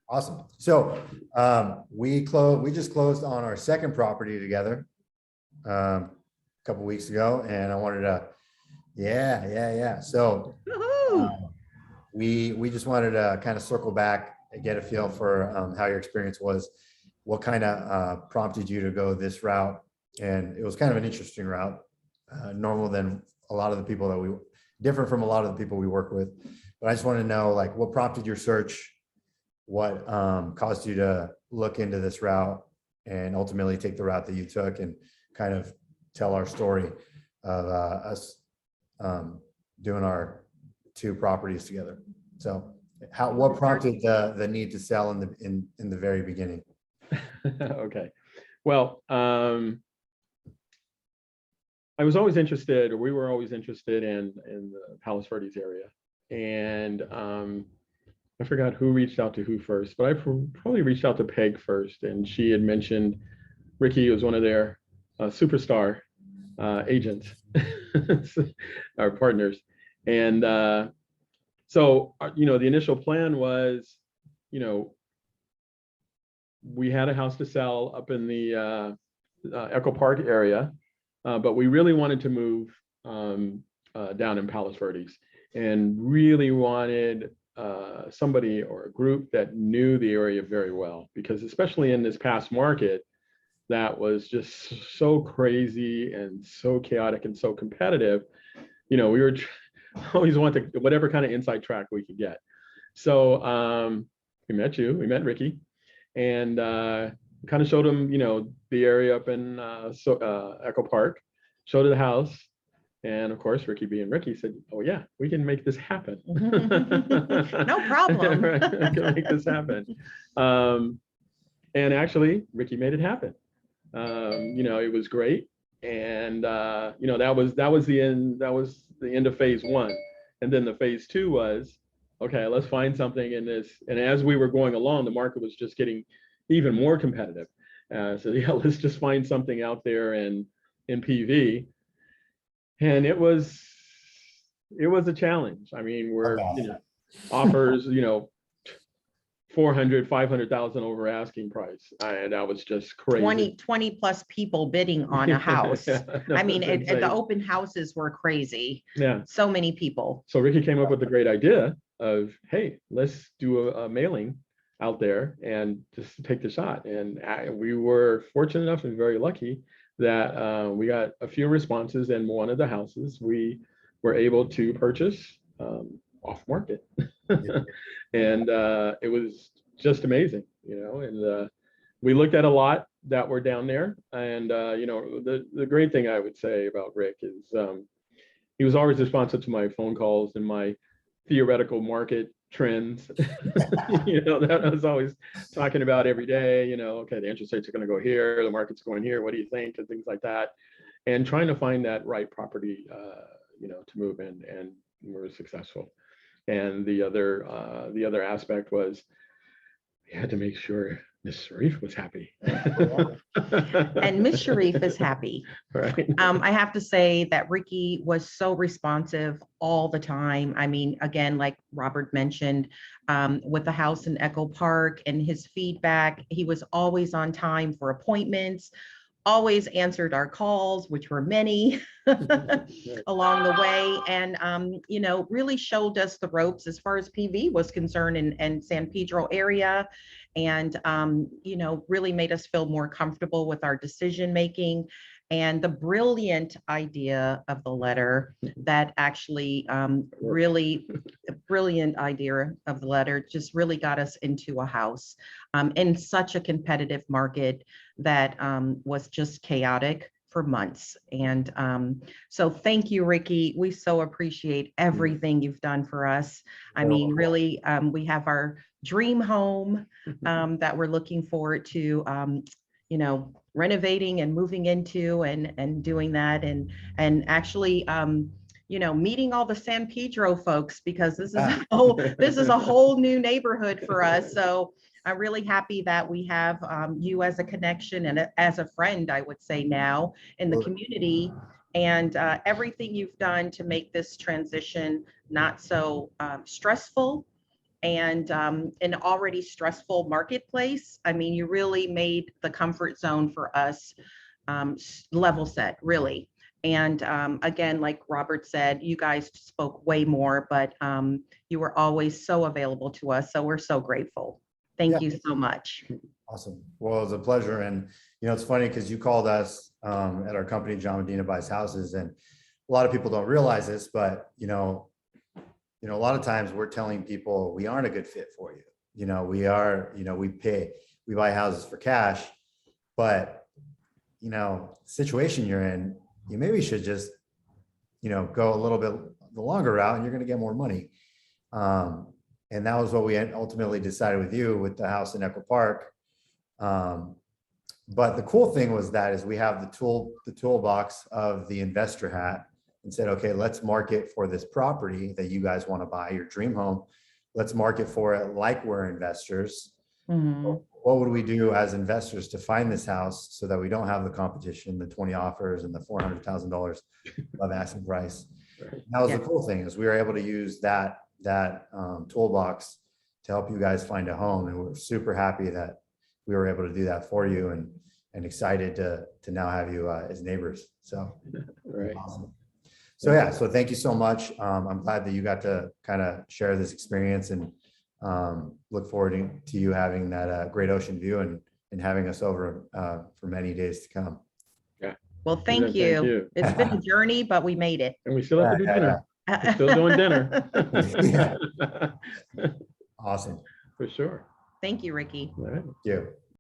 Awesome. So we just closed on our second property together a couple weeks ago, and I wanted to, yeah. So we just wanted to kind of circle back and get a feel for how your experience was. What kind of prompted you to go this route? And it was kind of an interesting route, normal than a lot of the people that different from a lot of the people we work with. But I just want to know, like, what prompted your search? What caused you to look into this route and ultimately take the route that you took, and kind of tell our story of us doing our two properties together. So what prompted the need to sell in the very beginning? Okay. Well, I was always interested, or we were always interested in the Palos Verdes area. And I forgot who reached out to who first, but I probably reached out to Peg first. And she had mentioned Ricky was one of their superstar agents, our partners. And so, the initial plan was, we had a house to sell up in the Echo Park area, but we really wanted to move down in Palos Verdes, and really wanted somebody or a group that knew the area very well, because especially in this past market that was just so crazy and so chaotic and so competitive, we were always wanting whatever kind of inside track we could get. So we met Ricky, and kind of showed him, the area up in Echo Park, showed her the house. And of course, Ricky being Ricky said, "Oh yeah, we can make this happen." No problem. Right, we can make this happen. And actually, Ricky made it happen. It was great. And that was the end of phase one. And then the phase two was, okay, let's find something in this. And as we were going along, the market was just getting even more competitive. So yeah, let's just find something out there in PV. And it was a challenge. I mean, we're offers, 400, 500,000 over asking price. And that was just crazy. 20 plus people bidding on a house. Yeah, no, I mean, the open houses were crazy. Yeah. So many people. So Ricky came up with the great idea of, hey, let's do a mailing out there and just take the shot. And we were fortunate enough and very lucky that we got a few responses, and one of the houses we were able to purchase off market. And it was just amazing, and we looked at a lot that were down there. And the great thing I would say about Rick is he was always responsive to my phone calls and my theoretical market trends. That I was always talking about every day. Okay, the interest rates are going to go here, the market's going here, what do you think, and things like that, and trying to find that right property to move in. And we were successful. And the other aspect was we had to make sure Miss Cherif was happy. And Miss Cherif is happy. Right. I have to say that Ricky was so responsive all the time. I mean, again, like Robert mentioned, with the house in Echo Park and his feedback, he was always on time for appointments, always answered our calls, which were many along the way, and really showed us the ropes as far as PV was concerned in San Pedro area, and really made us feel more comfortable with our decision making. And the brilliant idea of the letter that actually really brilliant idea of the letter just really got us into a house in such a competitive market that was just chaotic for months. And so thank you, Ricky. We so appreciate everything you've done for us. I mean, really, we have our dream home that we're looking forward to renovating and moving into and doing that, and actually meeting all the San Pedro folks, because this is a whole new neighborhood for us. So I'm really happy that we have you as a connection and as a friend, I would say now, in the community, and everything you've done to make this transition not so stressful and an already stressful marketplace. I mean, you really made the comfort zone for us level set, really. And again, like Robert said, you guys spoke way more, but you were always so available to us. So we're so grateful. Thank you so much. Awesome. Well, it was a pleasure. And, it's funny because you called us at our company, Medina Buys Houses, and a lot of people don't realize this, but, a lot of times we're telling people we aren't a good fit for you. We are, we buy houses for cash, but, situation you're in, you maybe should just, go a little bit the longer route and you're going to get more money. And that was what we ultimately decided with you with the house in Echo Park. But the cool thing was that is we have the toolbox of the investor hat and said, okay, let's market for this property that you guys want to buy, your dream home. Let's market for it like we're investors. Mhm. What would we do as investors to find this house so that we don't have the competition, the 20 offers and the $400,000 of asking price? That was the cool thing is we were able to use that toolbox to help you guys find a home. And we're super happy that we were able to do that for you and excited to now have you as neighbors. So awesome. So yeah, so thank you so much. I'm glad that you got to kind of share this experience and look forward to you having that great ocean view and having us over for many days to come. Yeah. Well, thank you. It's been a journey, but we made it. And we still have to do dinner. We're still doing dinner. Yeah. Awesome. For sure. Thank you, Ricky. All right. Thank you.